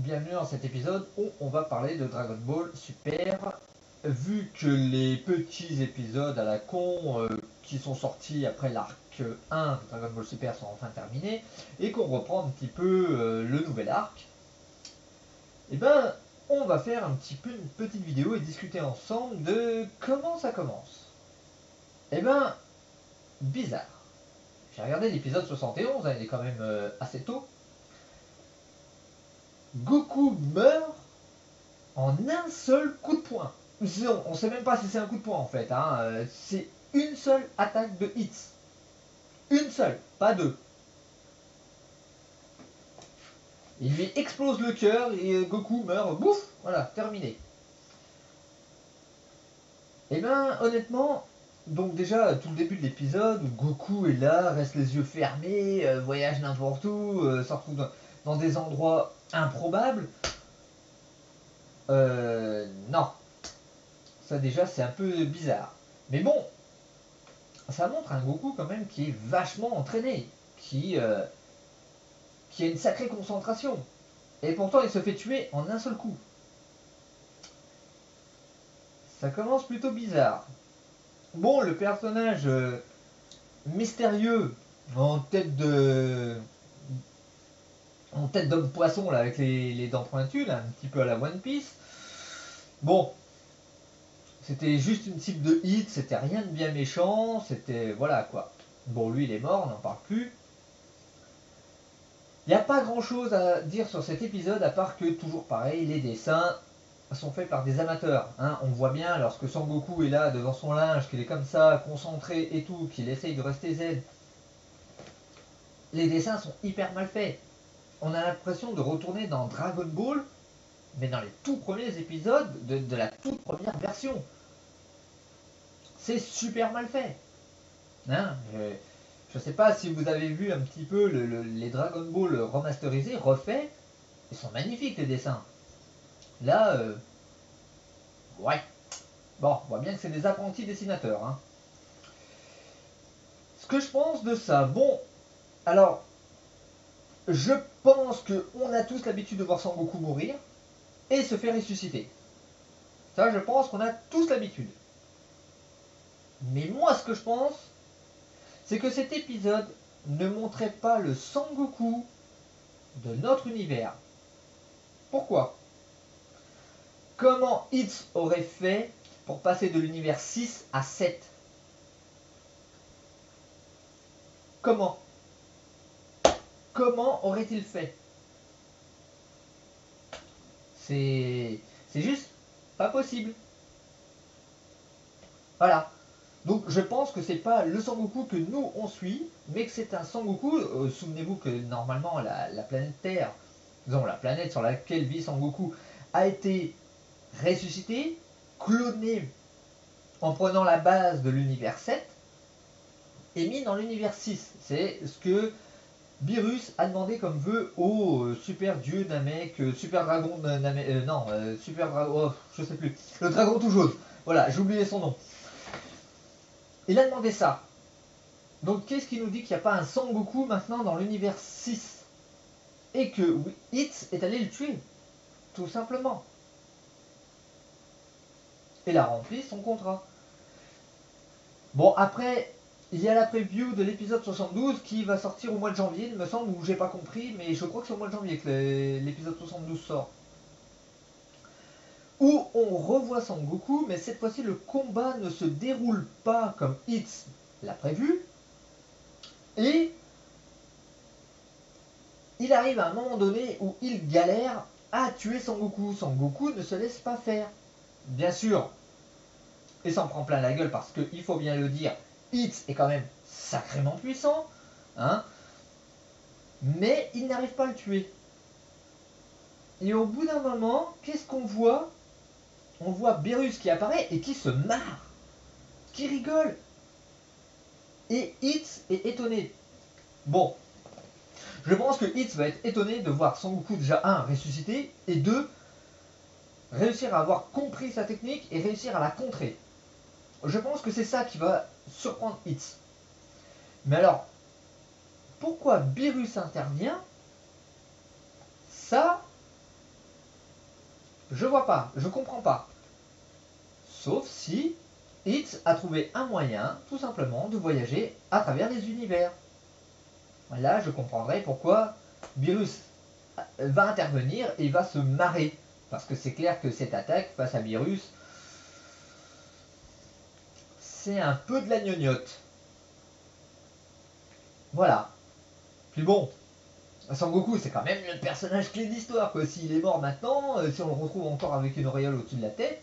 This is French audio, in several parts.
bienvenue dans cet épisode où on va parler de Dragon Ball Super. Vu que les petits épisodes à la con qui sont sortis après l'arc 1 de Dragon Ball Super sont enfin terminés et qu'on reprend un petit peu le nouvel arc, et ben on va faire un petit peu une petite vidéo et discuter ensemble de comment ça commence. Et ben bizarre. J'ai regardé l'épisode 71, il est quand même assez tôt. Goku meurt en un seul coup de poing. On sait même pas si c'est un coup de poing en fait. C'est une seule attaque de hits. Une seule, pas deux. Il lui explose le cœur et Goku meurt. Bouf, voilà, terminé. Et ben honnêtement, donc déjà tout le début de l'épisode où Goku est là, reste les yeux fermés, voyage n'importe où, se retrouve dans des endroits improbables. Non, ça déjà c'est un peu bizarre. Mais bon, ça montre un Goku quand même qui est vachement entraîné, qui a une sacrée concentration. Et pourtant il se fait tuer en un seul coup. Ça commence plutôt bizarre. Bon, le personnage mystérieux en tête de en tête d'homme poisson là avec les dents pointues là, un petit peu à la One Piece. Bon, c'était juste une cible de hit, c'était rien de bien méchant, c'était voilà quoi. Bon, lui il est mort, on n'en parle plus. Il n'y a pas grand chose à dire sur cet épisode à part que toujours pareil, les dessins sont faits par des amateurs. Hein. On voit bien lorsque Sangoku est là devant son linge, qu'il est comme ça, concentré et tout, qu'il essaye de rester zen. Les dessins sont hyper mal faits. On a l'impression de retourner dans Dragon Ball, mais dans les tout premiers épisodes de la toute première version. C'est super mal fait. Hein. Je sais pas si vous avez vu un petit peu les Dragon Ball remasterisés, refaits. Ils sont magnifiques les dessins. Là, ouais. Bon, on voit bien que c'est des apprentis dessinateurs. Hein. Ce que je pense de ça, bon, alors, je pense qu'on a tous l'habitude de voir Sangoku mourir et se faire ressusciter. Ça, je pense qu'on a tous l'habitude. Mais moi, ce que je pense, c'est que cet épisode ne montrait pas le Sangoku de notre univers. Pourquoi? Comment Hits aurait fait pour passer de l'univers 6 à 7? Comment? Comment aurait-il fait? C'est juste pas possible. Voilà. Donc je pense que c'est pas le Sangoku que nous on suit, mais que c'est un Sangoku. Souvenez-vous que normalement la planète Terre, disons la planète sur laquelle vit Sangoku, a été ressuscitée, clonée en prenant la base de l'univers 7 et mis dans l'univers 6. C'est ce que Beerus a demandé comme vœu au super dieu Namek, super dragon Namek, non, super dragon, oh, je sais plus, le dragon tout jaune. Voilà, j'ai oublié son nom. Il a demandé ça. Donc qu'est-ce qui nous dit qu'il n'y a pas un Sangoku maintenant dans l'univers 6? Et que Hits est allé le tuer, tout simplement. Et il a rempli son contrat. Bon, après, il y a la preview de l'épisode 72 qui va sortir au mois de janvier, il me semble, ou j'ai pas compris, mais je crois que c'est au mois de janvier que l'épisode 72 sort. Où on revoit Sangoku, mais cette fois-ci le combat ne se déroule pas comme Hits l'a prévu. Et il arrive à un moment donné où il galère à tuer Sangoku. Sangoku ne se laisse pas faire. Bien sûr, il s'en prend plein la gueule parce qu'il faut bien le dire, Hits est quand même sacrément puissant. Hein, mais il n'arrive pas à le tuer. Et au bout d'un moment, qu'est-ce qu'on voit? On voit Beerus qui apparaît et qui se marre, qui rigole. Et Hits est étonné. Bon, je pense que Hits va être étonné de voir Sangoku déjà 1 ressuscité et 2 réussir à avoir compris sa technique et réussir à la contrer. Je pense que c'est ça qui va surprendre Hits. Mais alors, pourquoi Beerus intervient? Ça, Je vois pas, je comprends pas. Sauf si Hitz a trouvé un moyen, tout simplement, de voyager à travers les univers. Là, je comprendrai pourquoi Beerus va intervenir et va se marrer. Parce que c'est clair que cette attaque face à Beerus, c'est un peu de la gnognotte. Voilà. Puis bon, Sangoku, c'est quand même le personnage clé de l'histoire, quoi. S'il est mort maintenant, si on le retrouve encore avec une auréole au-dessus de la tête,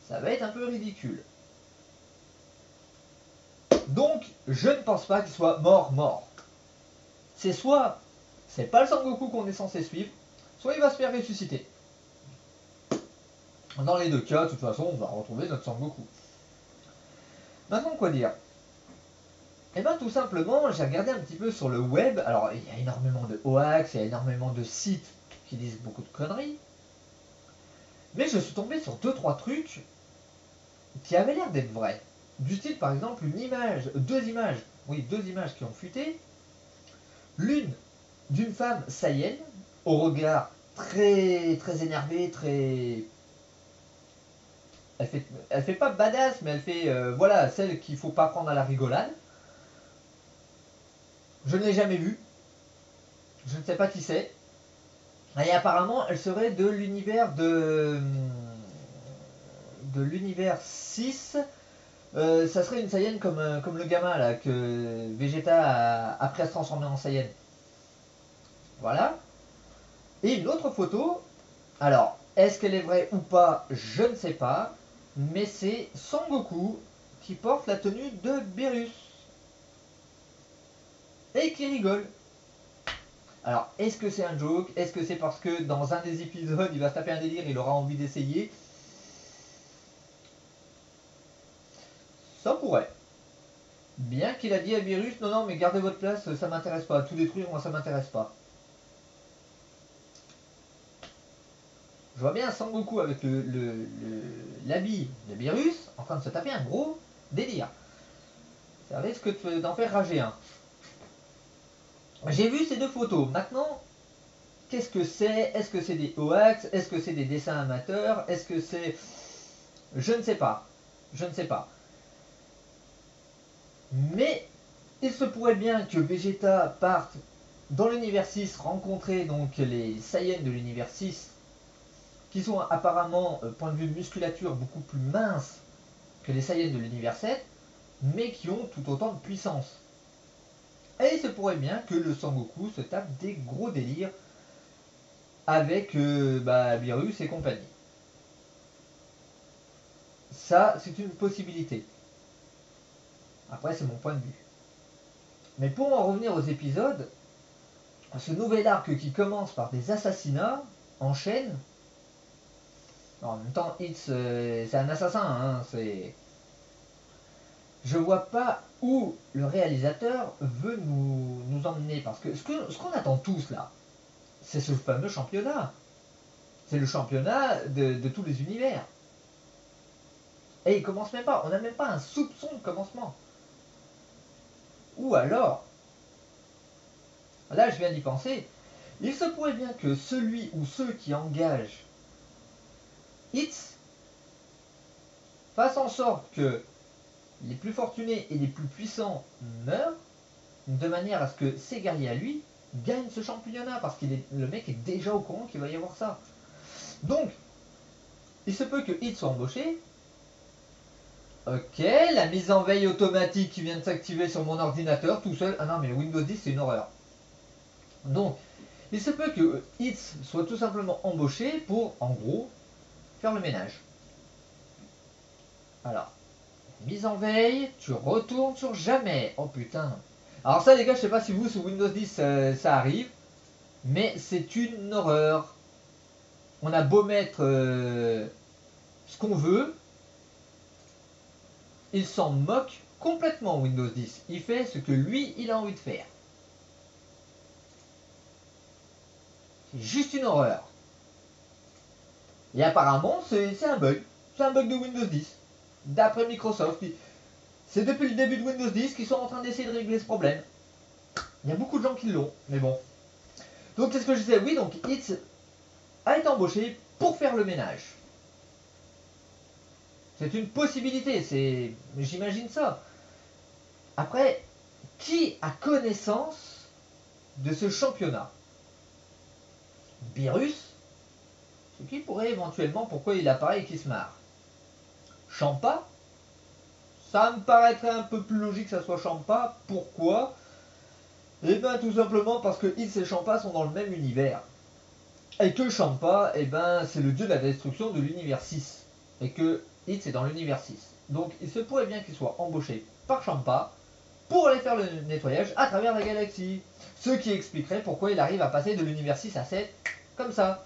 ça va être un peu ridicule. Donc, je ne pense pas qu'il soit mort. C'est soit, c'est pas le Sangoku qu'on est censé suivre, soit il va se faire ressusciter. Dans les deux cas, de toute façon, on va retrouver notre Sangoku. Maintenant, quoi dire? Eh bien, tout simplement, j'ai regardé un petit peu sur le web. Alors, il y a énormément de hoax, il y a énormément de sites qui disent beaucoup de conneries. Mais je suis tombé sur 2-3 trucs qui avaient l'air d'être vrais. Du style, par exemple, deux images qui ont fuité. L'une d'une femme saïenne, au regard très, très énervé, très... Elle fait pas badass, mais elle fait, voilà, celle qu'il faut pas prendre à la rigolade. Je ne l'ai jamais vue. Je ne sais pas qui c'est. Et apparemment, elle serait de l'univers de l'univers 6. Ça serait une Saiyenne comme le gamin là que Vegeta a appris à se transformer en Saiyenne. Voilà. Et une autre photo. Alors, est-ce qu'elle est vraie ou pas? Je ne sais pas. Mais c'est Son Goku qui porte la tenue de Beerus. Et qui rigole. Alors, est-ce que c'est un joke? Est-ce que c'est parce que dans un des épisodes, il va se taper un délire, il aura envie d'essayer? Ça pourrait. Bien qu'il a dit à Beerus, non, non, mais gardez votre place, ça m'intéresse pas. Tout détruire, moi, ça m'intéresse pas. Je vois bien Sangoku avec l'habit de Beerus en train de se taper un gros délire. Ça risque d'en faire rager un. J'ai vu ces deux photos. Maintenant, qu'est-ce que c'est? Est-ce que c'est des hoax? Est-ce que c'est des dessins amateurs? Est-ce que c'est... Je ne sais pas. Je ne sais pas. Mais il se pourrait bien que Vegeta parte dans l'univers 6 rencontrer donc les Saiyans de l'univers 6 qui sont apparemment, point de vue de musculature, beaucoup plus minces que les Saiyans de l'univers 7, mais qui ont tout autant de puissance. Et il se pourrait bien que le Sangoku se tape des gros délires avec Beerus et compagnie. Ça, c'est une possibilité. Après, c'est mon point de vue. Mais pour en revenir aux épisodes, ce nouvel arc qui commence par des assassinats en chaîne. En même temps, Hitz, c'est un assassin. Hein, je vois pas où le réalisateur veut nous emmener. Parce que ce qu'on attend tous là, c'est ce fameux championnat. C'est le championnat de tous les univers. Et il commence même pas. On n'a même pas un soupçon de commencement. Ou alors, là je viens d'y penser, il se pourrait bien que celui ou ceux qui engagent Hitz fassent en sorte que les plus fortunés et les plus puissants meurent, de manière à ce que ces guerriers à lui gagnent ce championnat, parce que le mec est déjà au courant qu'il va y avoir ça. Donc, il se peut que Hitz soit embauché. Ok, la mise en veille automatique qui vient de s'activer sur mon ordinateur tout seul. Ah non, mais Windows 10 c'est une horreur. Donc, il se peut que Hitz soit tout simplement embauché pour, en gros, faire le ménage. Alors, mise en veille, tu retournes sur jamais. Oh putain. Alors ça les gars, je sais pas si vous sous Windows 10 ça arrive, mais c'est une horreur. On a beau mettre ce qu'on veut, il s'en moque complètement Windows 10. Il fait ce que lui, il a envie de faire. C'est juste une horreur. Et apparemment, c'est un bug. C'est un bug de Windows 10. D'après Microsoft. C'est depuis le début de Windows 10 qu'ils sont en train d'essayer de régler ce problème. Il y a beaucoup de gens qui l'ont, mais bon. Donc qu'est-ce que je disais? Oui, donc Hitz a été embauché pour faire le ménage. C'est une possibilité, j'imagine ça. Après, qui a connaissance de ce championnat? Beerus, ce qui pourrait éventuellement, pourquoi il apparaît et qu'il se marre. Champa, ça me paraîtrait un peu plus logique que ça soit Champa. Pourquoi? Eh bien tout simplement parce que Hitz et Champa sont dans le même univers. Et que Champa, eh ben, c'est le dieu de la destruction de l'univers 6. Et que Hitz est dans l'univers 6. Donc il se pourrait bien qu'il soit embauché par Champa pour aller faire le nettoyage à travers la galaxie. Ce qui expliquerait pourquoi il arrive à passer de l'univers 6 à 7 comme ça,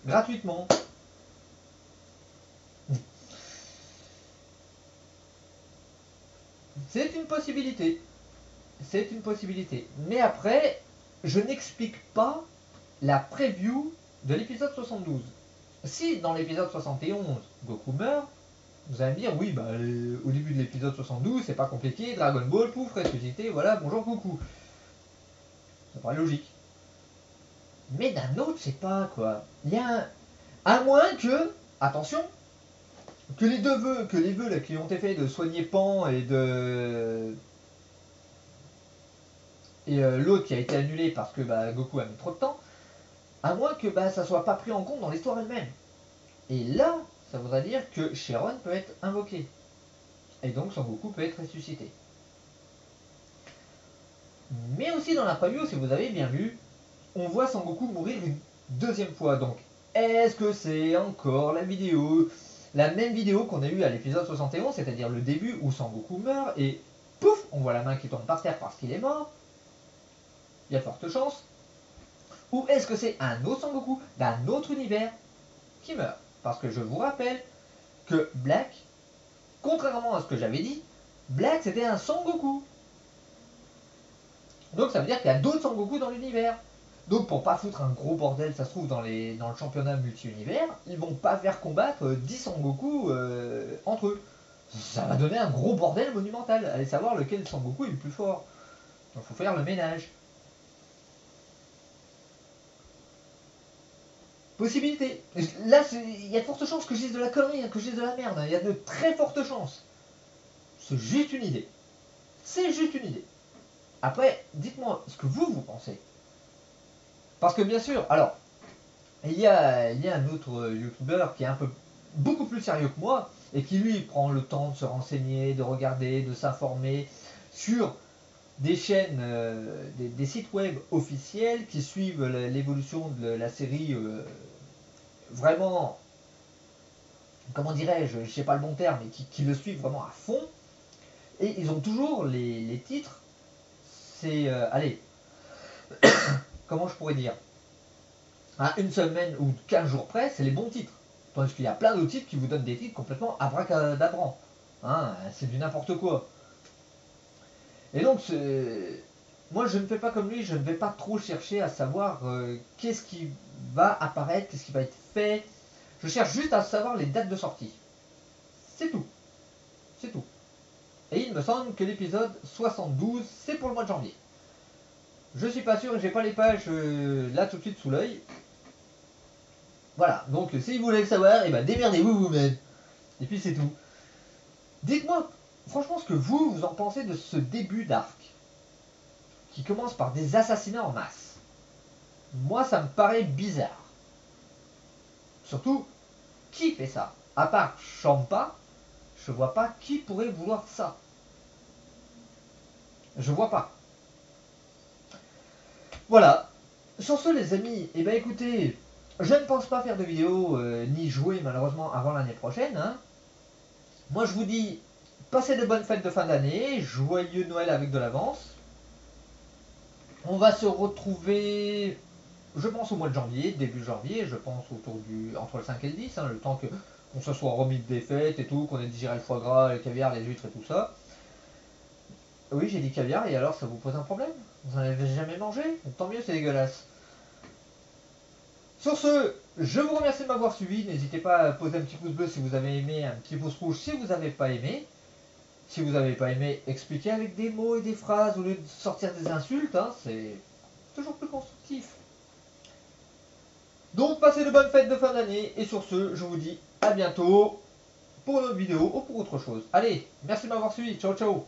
gratuitement. C'est une possibilité. C'est une possibilité. Mais après, je n'explique pas la preview de l'épisode 72. Si dans l'épisode 71, Goku meurt, vous allez me dire, oui, bah, au début de l'épisode 72, c'est pas compliqué, Dragon Ball, pouf, ressuscité, voilà, bonjour Goku. Ça paraît logique. Mais d'un autre, je sais pas, quoi. Il y a un... À moins que, attention, que les vœux là, qui ont été faits de soigner Pan et de... Et l'autre qui a été annulé parce que bah, Goku a mis trop de temps, à moins que bah, ça soit pas pris en compte dans l'histoire elle-même. Et là, ça voudrait dire que Shenron peut être invoqué. Et donc Son Goku peut être ressuscité. Mais aussi dans la preview, si vous avez bien vu, on voit Son Goku mourir une deuxième fois. Donc, est-ce que c'est encore la même vidéo qu'on a eue à l'épisode 71, c'est-à-dire le début où Son Goku meurt et pouf, on voit la main qui tombe par terre parce qu'il est mort. Il y a forte chance. Ou est-ce que c'est un autre Son Goku d'un autre univers qui meurt? Parce que je vous rappelle que Black, contrairement à ce que j'avais dit, Black c'était un Son Goku. Donc ça veut dire qu'il y a d'autres Son Goku dans l'univers. Donc pour pas foutre un gros bordel, ça se trouve dans le championnat multi-univers, ils vont pas faire combattre 10 Son Goku entre eux. Ça va donner un gros bordel monumental. Allez savoir lequel Son Goku est le plus fort. Donc faut faire le ménage. Possibilité. Là, il y a de fortes chances que je dise de la connerie, que je dise de la merde. Il y a de très fortes chances. C'est juste une idée. C'est juste une idée. Après, dites-moi ce que vous pensez. Parce que bien sûr, alors, il y a un autre youtubeur qui est beaucoup plus sérieux que moi et qui lui prend le temps de se renseigner, de regarder, de s'informer sur des chaînes, des sites web officiels qui suivent l'évolution de la série vraiment, comment dirais-je, je sais pas le bon terme, mais qui le suivent vraiment à fond. Et ils ont toujours les titres, c'est, allez, comment je pourrais dire, à une semaine ou 15 jours près, c'est les bons titres. Tandis qu'il y a plein d'autres titres qui vous donnent des titres complètement abracadabrants. Hein, c'est du n'importe quoi. Et donc, moi je ne fais pas comme lui, je ne vais pas trop chercher à savoir qu'est-ce qui va apparaître, qu'est-ce qui va être fait. Je cherche juste à savoir les dates de sortie. C'est tout. C'est tout. Et il me semble que l'épisode 72, c'est pour le mois de janvier. Je suis pas sûr et j'ai pas les pages là tout de suite sous l'œil. Voilà, donc si vous voulez le savoir, et ben démerdez-vous vous-même. Et puis c'est tout. Dites-moi franchement ce que vous en pensez de ce début d'arc. Qui commence par des assassinats en masse. Moi ça me paraît bizarre. Surtout, qui fait ça? À part Champa, je vois pas qui pourrait vouloir ça. Je vois pas. Voilà. Sur ce les amis, et ben écoutez, je ne pense pas faire de vidéo ni jouer malheureusement avant l'année prochaine. Hein. Moi je vous dis, passez de bonnes fêtes de fin d'année, joyeux Noël avec de l'avance. On va se retrouver, je pense au mois de janvier, début janvier, je pense entre le 5 et le 10, hein, le temps qu'on se soit remis des fêtes et tout, qu'on ait digéré le foie gras, le caviar, les huîtres et tout ça. Oui, j'ai dit caviar, et alors ça vous pose un problème? Vous n'en avez jamais mangé? Tant mieux, c'est dégueulasse. Sur ce, je vous remercie de m'avoir suivi. N'hésitez pas à poser un petit pouce bleu si vous avez aimé, un petit pouce rouge si vous n'avez pas aimé. Si vous n'avez pas aimé, expliquez avec des mots et des phrases au lieu de sortir des insultes. Hein, c'est toujours plus constructif. Donc passez de bonnes fêtes de fin d'année et sur ce, je vous dis à bientôt pour une autre vidéo ou pour autre chose. Allez, merci de m'avoir suivi. Ciao ciao.